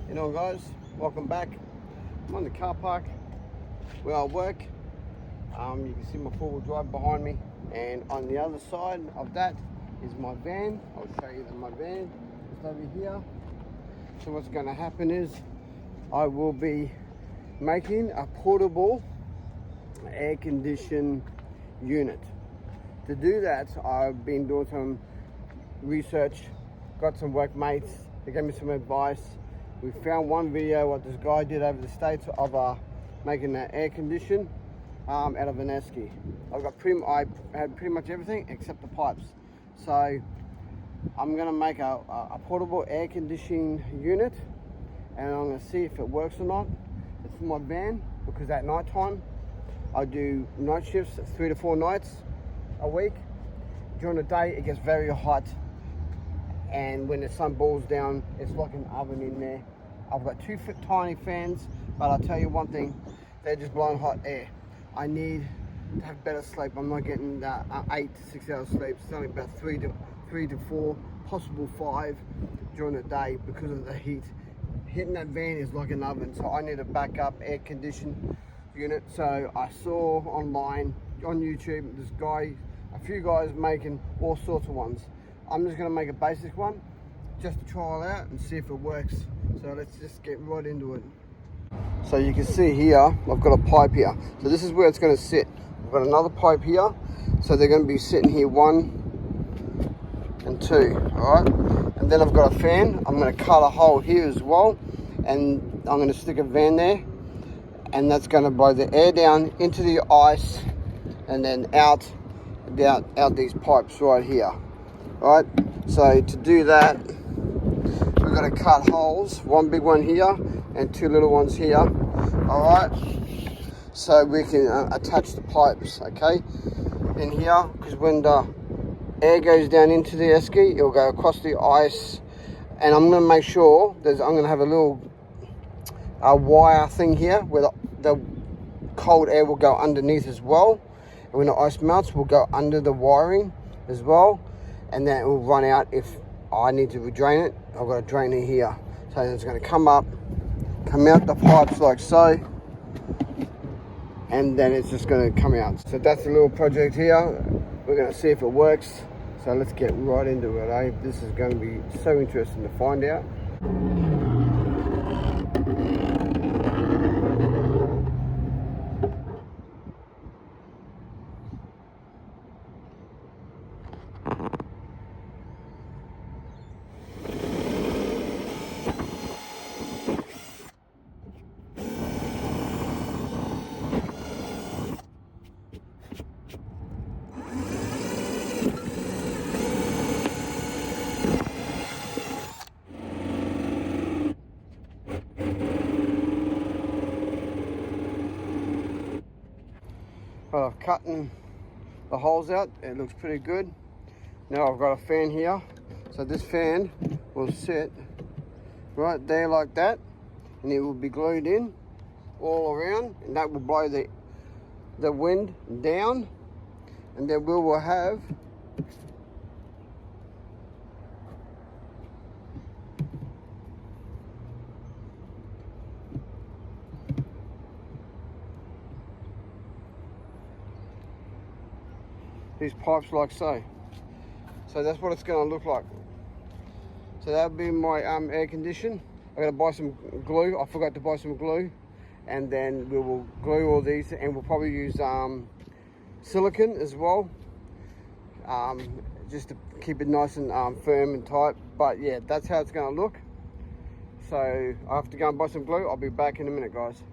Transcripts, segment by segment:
You know, guys, welcome back. I'm on the car park where I work. You can see my four-wheel drive behind me, and on the other side of that is my van. I'll show you that my van is over here. So what's going to happen is I will be making a portable air condition unit. To do that, I've been doing some research, got some workmates, they gave me some advice. We found one video what this guy did over the States of making an air condition out of an Esky. I had pretty much everything except the pipes. So I'm gonna make a portable air conditioning unit, and I'm gonna see if it works or not. It's for my van because at night time I do night shifts, 3 to 4 nights a week. During the day it gets very hot, and when the sun balls down it's like an oven in there. I've got two tiny fans, but I'll tell you one thing, they're just blowing hot air. I need to have better sleep. I'm not getting 8 to 6 hours sleep. It's only about 3 to 4, possible 5 during the day because of the heat. Hitting that van is like an oven, so I need a backup air condition unit. So I saw online on YouTube a few guys making all sorts of ones. I'm just going to make a basic one just to trial out and see if it works. So let's just get right into it. So you can see here I've got a pipe here, so this is where it's going to sit. I've got another pipe here, so they're going to be sitting here 1 and 2. all right, and then I've got a fan. I'm going to cut a hole here as well, and I'm going to stick a van there, and that's going to blow the air down into the ice and then out these pipes right here. Right, so to do that we're going to cut holes, one big one here and 2 little ones here. All right, so we can attach the pipes, okay, in here, because when the air goes down into the Esky, it'll go across the ice, and I'm going to make sure I'm going to have a little wire thing here where the cold air will go underneath as well, and when the ice melts will go under the wiring as well, and then it will run out. If I need to redrain it, I've got a drainer here, so it's going to come out the pipes like so, and then it's just going to come out. So that's a little project here. We're going to see if it works, so let's get right into it, eh? This is going to be so interesting to find out. Well, I've cut the holes out. It looks pretty good. Now I've got a fan here, so this fan will sit right there like that, and it will be glued in all around, and that will blow the wind down, and then we will have these pipes like so. So that's what it's going to look like. So that'll be my air condition. I got to buy some glue. I forgot to buy some glue, and then we will glue all these, and we'll probably use silicone as well, just to keep it nice and firm and tight. But yeah, that's how it's going to look. So I have to go and buy some glue. I'll be back in a minute, guys.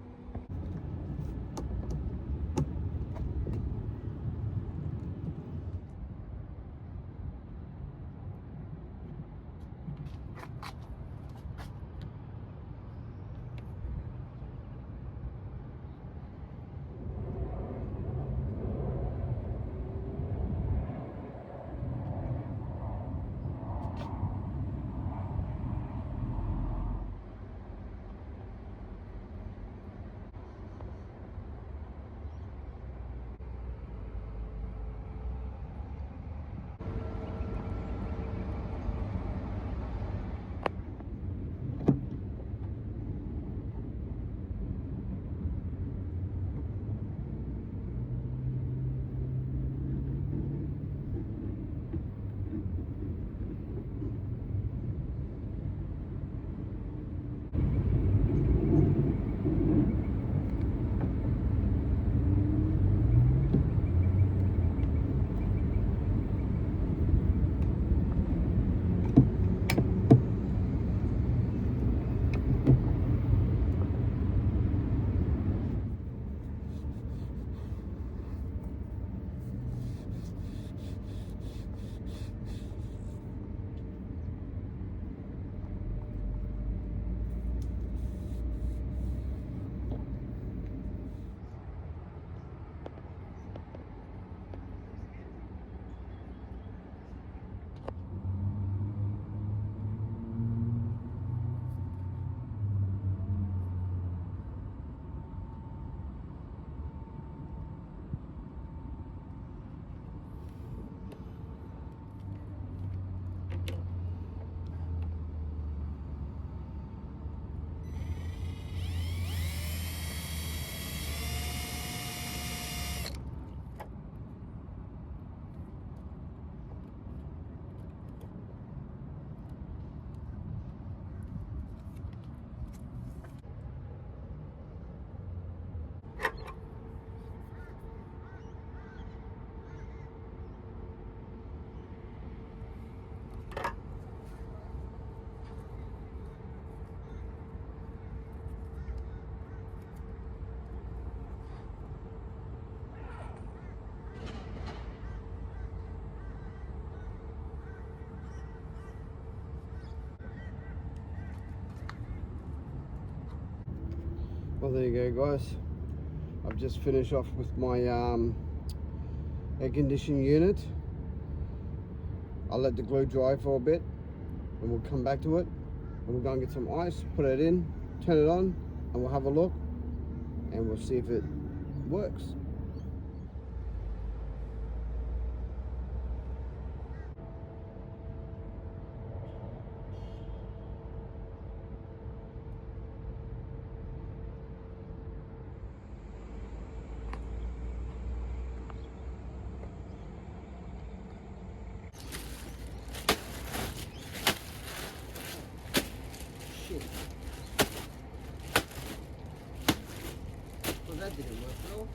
there you go, guys. I've just finished off with my air conditioning unit. I'll let the glue dry for a bit and we'll come back to it, and we'll go and get some ice, put it in, turn it on, and we'll have a look and we'll see if it works. Well, that didn't work at all.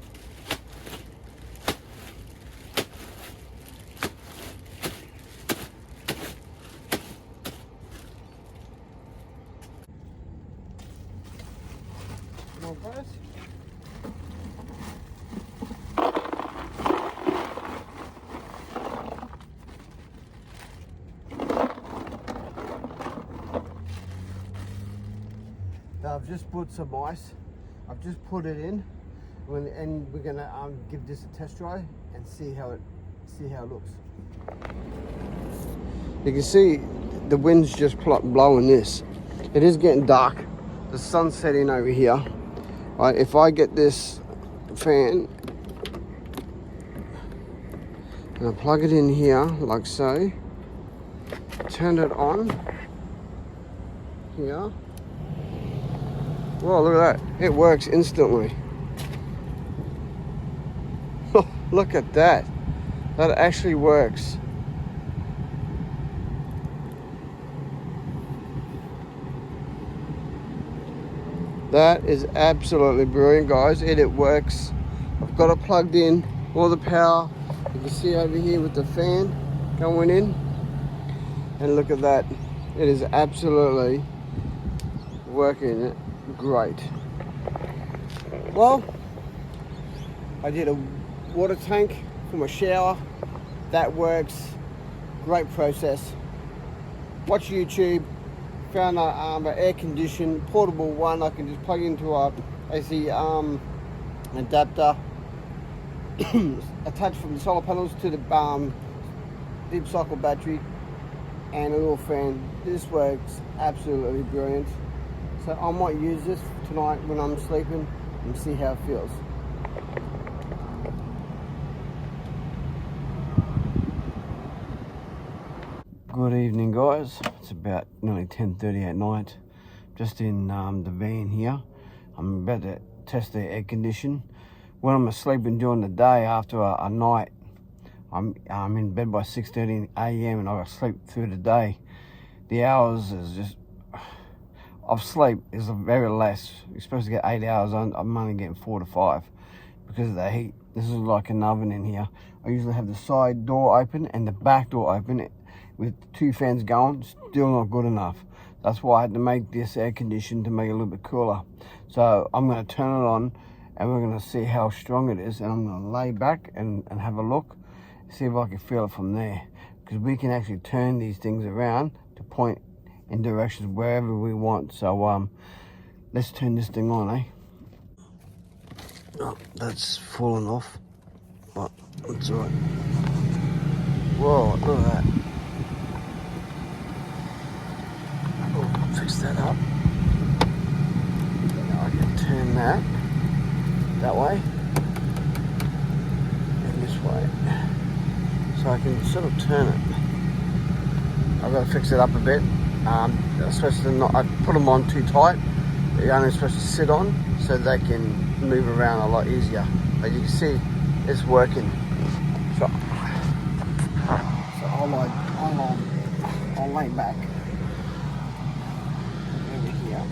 More guys. Now I've just put some ice. I've just put it in, and we're gonna give this a test dry and see how it looks. You can see the wind's just blowing this. It is getting dark. The sun's setting over here. Right, if I get this fan and I plug it in here like so, turn it on here. Whoa, look at that. It works instantly. Look at that. That actually works. That is absolutely brilliant, guys. It works. I've got it plugged in, all the power. You can see over here with the fan going in. And look at that. It is absolutely working great. Well, I did a water tank for my shower. That works. Great process. Watch YouTube. Found an air condition portable one. I can just plug into a AC adapter attached from the solar panels to the deep cycle battery and a little fan. This works absolutely brilliant. So I might use this tonight when I'm sleeping and see how it feels. Good evening, guys. It's about nearly 10:30 at night. Just in the van here. I'm about to test the air condition. When I'm sleeping during the day after a night, I'm in bed by 6:30 a.m. and I sleep through the day. The hours is just of sleep is very less. You're supposed to get 8 hours. I'm only getting 4 to 5 because of the heat. This is like an oven in here. I usually have the side door open and the back door open with 2 fans going. Still not good enough. That's why I had to make this air condition to make it a little bit cooler. So I'm going to turn it on and we're going to see how strong it is, and I'm going to lay back and have a look, see if I can feel it from there, because we can actually turn these things around to point in directions wherever we want. So let's turn this thing on, eh? Oh, that's fallen off, but that's all right. Whoa, look at that. Oh, fix that up. Now I can turn that way and this way, so I can sort of turn it. I've got to fix it up a bit. I'm supposed to not, I put them on too tight. They're only supposed to sit on so they can move around a lot easier. But you can see it's working. So I'll lay back over here.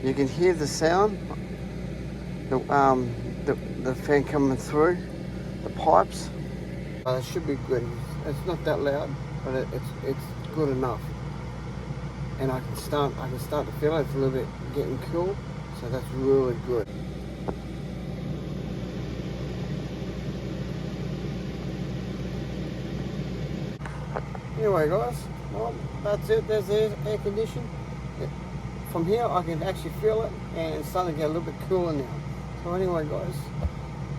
You can hear the sound, the fan coming through the pipes. It should be good. It's not that loud, but it's good enough. and I can start to feel it's a little bit getting cool, so that's really good. Anyway guys, well that's it, there's the air condition. From here I can actually feel it, and it's starting to get a little bit cooler now. So anyway guys,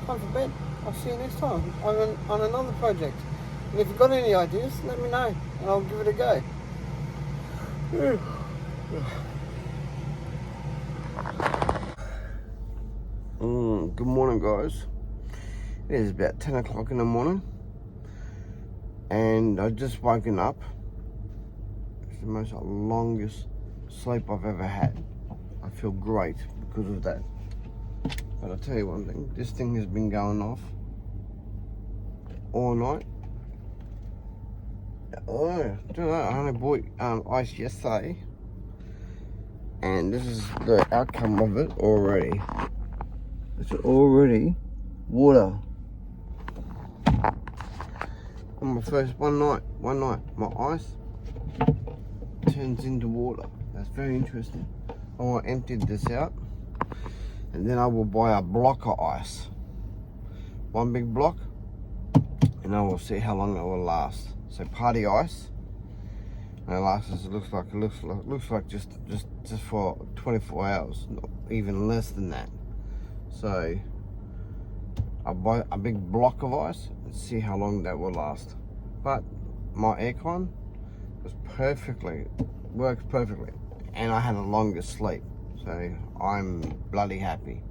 time for bed. I'll see you next time on another project. And if you've got any ideas, let me know and I'll give it a go. Good morning guys. It is about 10 o'clock in the morning and I just woken up. It's the most longest sleep I've ever had. I feel great because of that. But I'll tell you one thing, this thing has been going off all night. Oh, I only bought ice yesterday, and this is the outcome of it already. It's already water. On my first one night, my ice turns into water. That's very interesting. I will empty this out, and then I will buy a block of ice. One big block, and I will see how long it will last. So party ice, and it lasts. It looks like just for 24 hours, not even less than that. So I'll buy a big block of ice and see how long that will last. But my aircon works perfectly, and I had the longest sleep, so I'm bloody happy.